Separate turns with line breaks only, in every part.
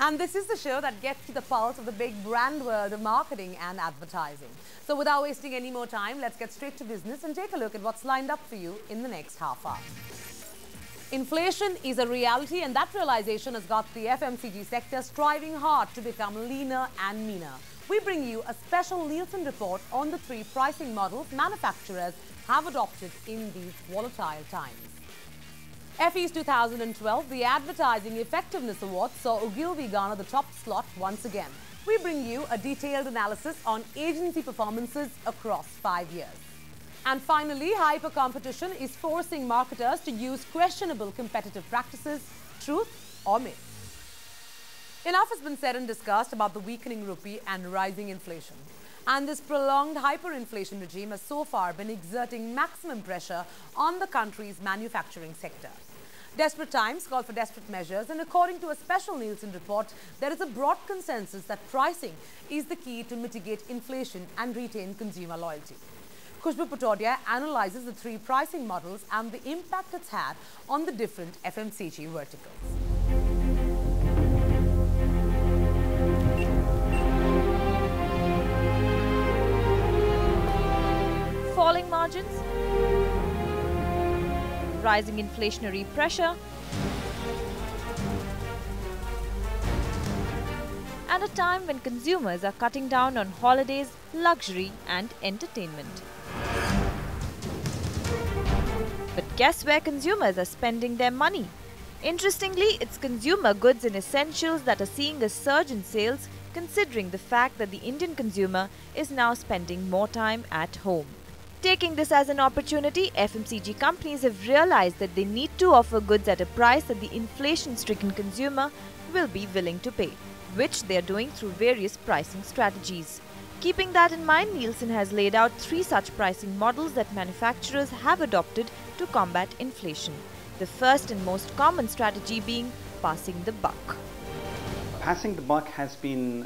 And this is the show that gets to the pulse of the big brand world of marketing and advertising. So without wasting any more time, let's get straight to business and take a look at what's lined up for you in the next half hour. Inflation is a reality, and that realization has got the FMCG sector striving hard to become leaner and meaner. We bring you a special Nielsen report on the 3 pricing models manufacturers have adopted in these volatile times. FE's 2012, the Advertising Effectiveness Award, saw Ogilvy garner the top slot once again. We bring you a detailed analysis on agency performances across 5 years. And finally, hyper-competition is forcing marketers to use questionable competitive practices, truth or myth. Enough has been said and discussed about the weakening rupee and rising inflation. And this prolonged hyperinflation regime has so far been exerting maximum pressure on the country's manufacturing sector. Desperate times call for desperate measures, and according to a special Nielsen report, there is a broad consensus that pricing is the key to mitigate inflation and retain consumer loyalty. Khushbu Patodia analyzes the 3 pricing models and the impact it's had on the different FMCG verticals.
Falling margins, rising inflationary pressure, and a time when consumers are cutting down on holidays, luxury and entertainment. But guess where consumers are spending their money? Interestingly, it's consumer goods and essentials that are seeing a surge in sales, considering the fact that the Indian consumer is now spending more time at home. Taking this as an opportunity, FMCG companies have realized that they need to offer goods at a price that the inflation-stricken consumer will be willing to pay, which they are doing through various pricing strategies. Keeping that in mind, Nielsen has laid out 3 such pricing models that manufacturers have adopted to combat inflation. The first and most common strategy being passing the buck.
Passing the buck has been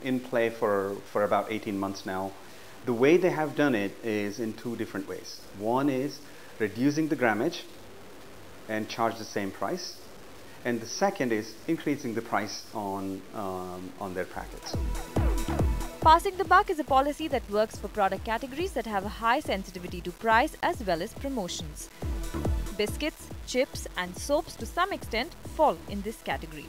in play for about 18 months now. The way they have done it is in 2 different ways. One is reducing the grammage and charge the same price. And the second is increasing the price on their packets.
Passing the buck is a policy that works for product categories that have a high sensitivity to price as well as promotions. Biscuits, chips and soaps to some extent fall in this category.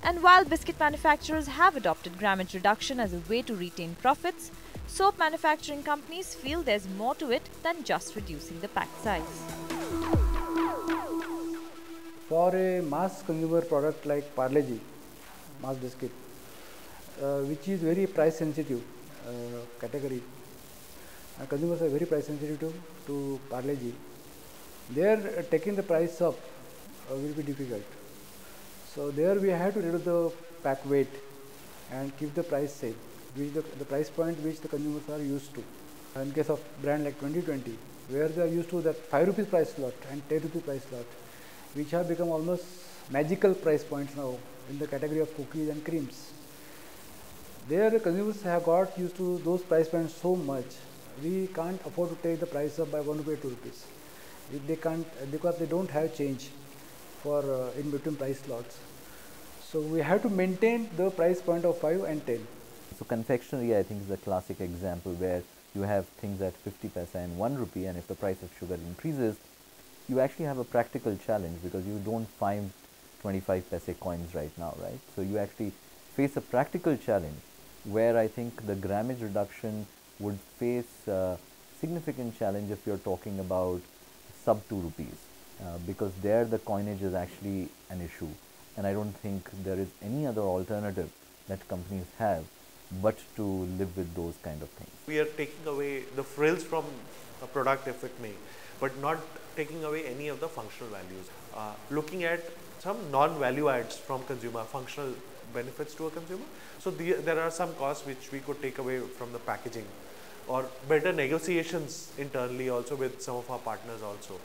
And while biscuit manufacturers have adopted grammage reduction as a way to retain profits, soap manufacturing companies feel there's more to it than just reducing the pack size.
For a mass consumer product like Parle-G, mass biscuit, which is very price sensitive category, consumers are very price sensitive to Parle-G, there taking the price up will be difficult. So there we have to reduce the pack weight and keep the price same, which the price point which the consumers are used to. In case of brand like 2020, where they are used to that 5 rupees price slot and 10 rupees price slot, which have become almost magical price points now in the category of cookies and creams. There the consumers have got used to those price points so much, we can't afford to take the price up by 1 rupee, 2 rupees. They can't, because they don't have change for in between price slots. So we have to maintain the price point of 5 and 10.
So confectionery, I think, is a classic example where you have things at 50 paisa and 1 rupee, and if the price of sugar increases, you actually have a practical challenge because you don't find 25 paise coins right now, right? So you actually face a practical challenge where I think the grammage reduction would face a significant challenge if you're talking about sub 2 rupees because there the coinage is actually an issue, and I don't think there is any other alternative that companies have but to live with those kind of things.
We are taking away the frills from a product if it may, but not taking away any of the functional values. Looking at some non-value adds from consumer, functional benefits to a consumer. So there are some costs which we could take away from the packaging, or better negotiations internally also with some of our partners also.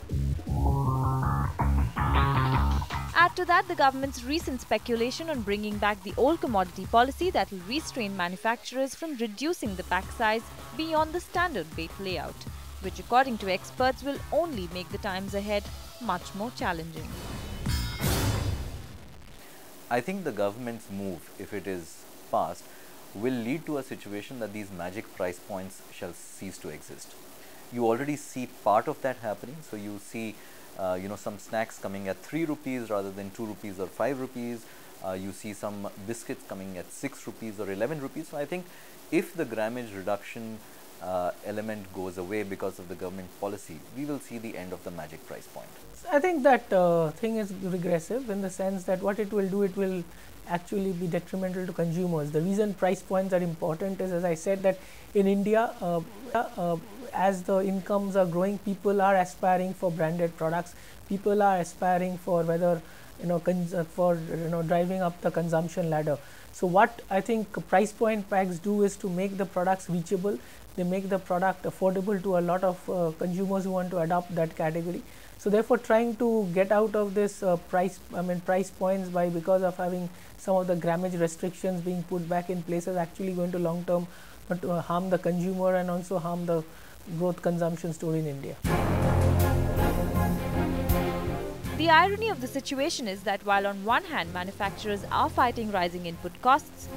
Add to that the government's recent speculation on bringing back the old commodity policy that will restrain manufacturers from reducing the pack size beyond the standard bait layout, which according to experts will only make the times ahead much more challenging.
I think the government's move, if it is passed, will lead to a situation that these magic price points shall cease to exist. You already see part of that happening. So you see, some snacks coming at 3 rupees rather than 2 rupees or 5 rupees. You see some biscuits coming at 6 rupees or 11 rupees. So I think if the grammage reduction element goes away because of the government policy, we will see the end of the magic price point.
I think that thing is regressive in the sense that what it will do, it will actually be detrimental to consumers. The reason price points are important is, as I said, that in India, as the incomes are growing, people are aspiring for branded products. People are aspiring for whether driving up the consumption ladder. So what I think price point packs do is to make the products reachable. They make the product affordable to a lot of consumers who want to adopt that category. So therefore, trying to get out of this price points because of having some of the grammage restrictions being put back in place is actually going to long term harm the consumer and also harm the growth consumption story in India.
The irony of the situation is that while on one hand manufacturers are fighting rising input costs,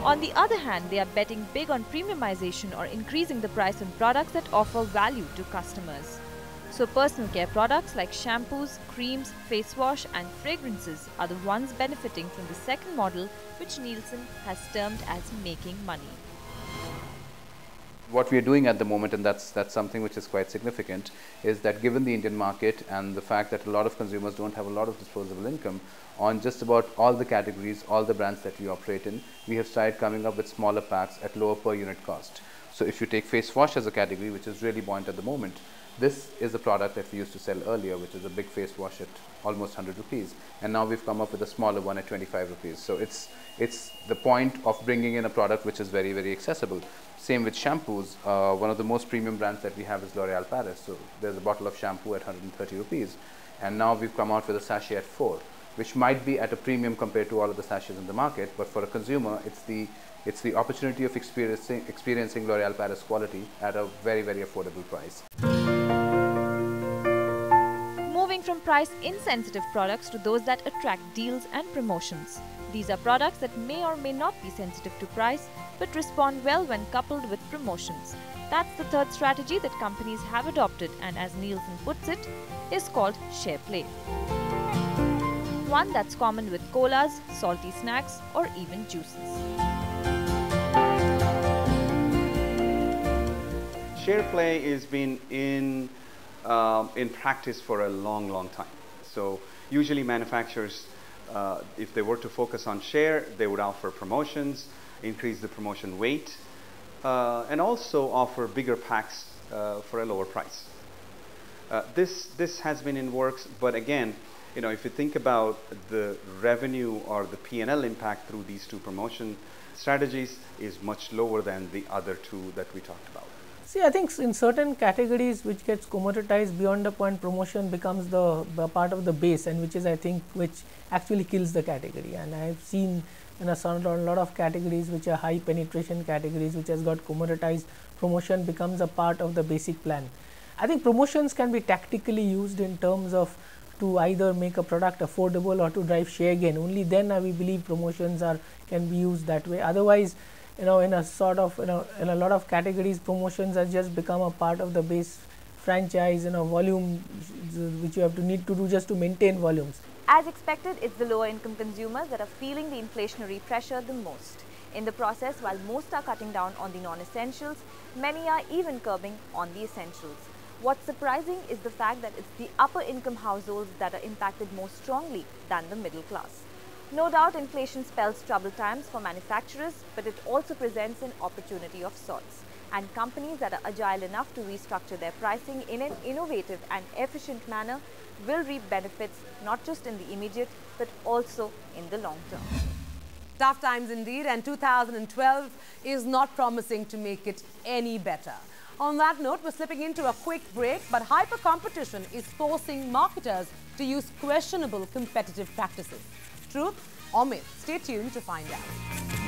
on the other hand they are betting big on premiumization or increasing the price on products that offer value to customers. So personal care products like shampoos, creams, face wash and fragrances are the ones benefiting from the second model, which Nielsen has termed as making money.
What we are doing at the moment, and that's something which is quite significant, is that given the Indian market and the fact that a lot of consumers don't have a lot of disposable income, on just about all the categories, all the brands that we operate in, we have started coming up with smaller packs at lower per unit cost. So if you take face wash as a category, which is really buoyant at the moment, this is a product that we used to sell earlier, which is a big face wash at almost 100 rupees, and now we've come up with a smaller one at 25 rupees. So it's the point of bringing in a product which is very, very accessible. Same with shampoos. One of the most premium brands that we have is L'Oreal Paris. So there's a bottle of shampoo at 130 rupees, and now we've come out with a sachet at 4, which might be at a premium compared to all of the sachets in the market, but for a consumer, it's the opportunity of experiencing L'Oreal Paris quality at a very, very affordable price.
Moving from price-insensitive products to those that attract deals and promotions. These are products that may or may not be sensitive to price, but respond well when coupled with promotions. That's the third strategy that companies have adopted, and as Nielsen puts it, is called share play. One that's common with colas, salty snacks, or even juices.
Share play has been in practice for a long, long time. So usually manufacturers, if they were to focus on share, they would offer promotions, increase the promotion weight, and also offer bigger packs for a lower price. This has been in works, but again, if you think about the revenue or the P&L impact through these two promotion strategies is much lower than the other two that we talked about.
See, I think in certain categories which gets commoditized beyond the point, promotion becomes the part of the base, and which actually kills the category. And I have seen in a lot of categories which are high penetration categories which has got commoditized, promotion becomes a part of the basic plan. I think promotions can be tactically used in terms of to either make a product affordable or to drive share gain. Only then we believe promotions can be used that way. Otherwise, in a lot of categories, promotions have just become a part of the base franchise, volume which you need to do just to maintain volumes.
As expected, it's the lower income consumers that are feeling the inflationary pressure the most. In the process, while most are cutting down on the non-essentials, many are even curbing on the essentials. What's surprising is the fact that it's the upper income households that are impacted more strongly than the middle class. No doubt inflation spells troubled times for manufacturers, but it also presents an opportunity of sorts. And companies that are agile enough to restructure their pricing in an innovative and efficient manner will reap benefits not just in the immediate but also in the long term.
Tough times indeed, and 2012 is not promising to make it any better. On that note, we're slipping into a quick break, but hyper competition is forcing marketers to use questionable competitive practices. Truth or myth? Stay tuned to find out.